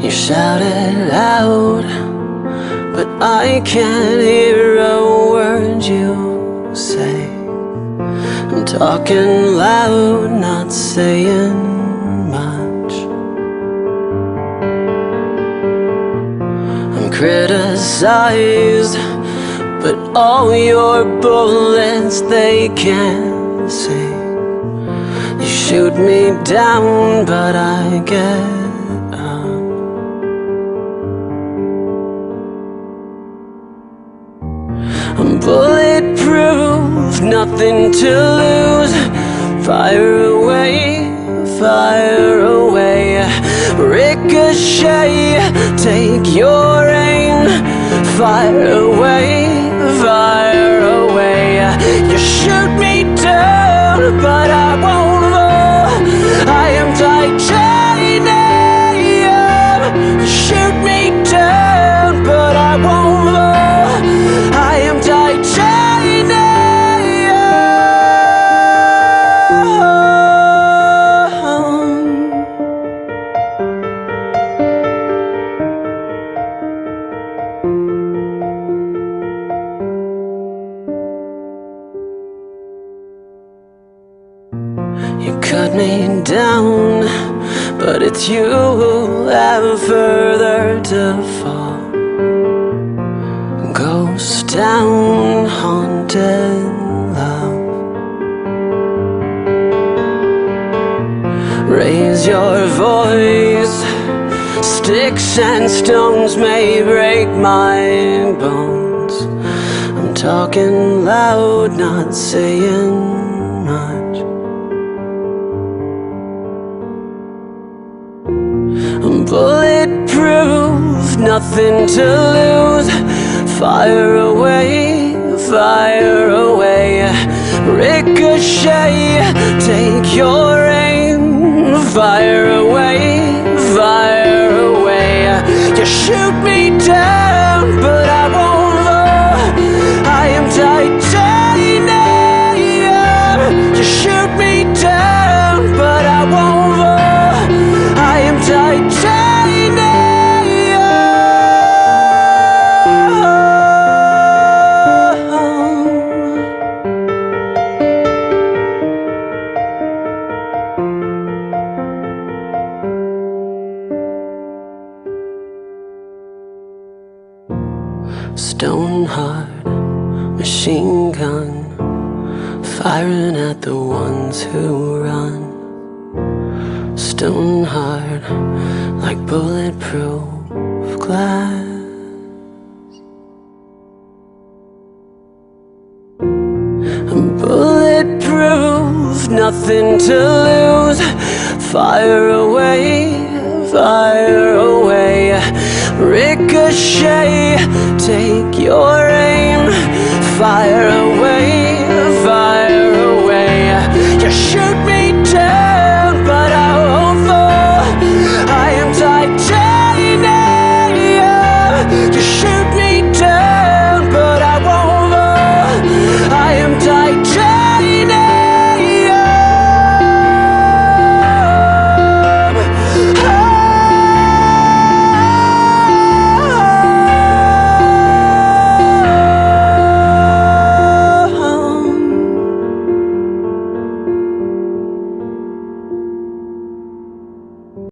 You shout it out, but I can't hear a word you say. I'm talking loud, not saying much. I'm criticized, but all your bullets they can't see. You shoot me down, but I get up. I'm bulletproof, nothing to lose. Fire away, fire away. Ricochet, take your aim. Fire away, fire away. You shoot me down, but I won't fall. I am titanium. You shoot me down, but I won't fall. I am me down, but it's you who have further to fall. Ghost town, haunted love. Raise your voice. Sticks and stones may break my bones. I'm talking loud, not saying much. Bulletproof, nothing to lose. Fire away, fire away. Ricochet, take your aim. Fire away, fire away. You shoot me down, but I won't fall. I am titanium. You shoot me down, but I won't fall. I am titanium. Stone hard machine gun, firing at the ones who run. Stone hard like bulletproof glass. I'm bulletproof, nothing to lose. Fire away, fire away. Ricochet, take your aim. Fire away,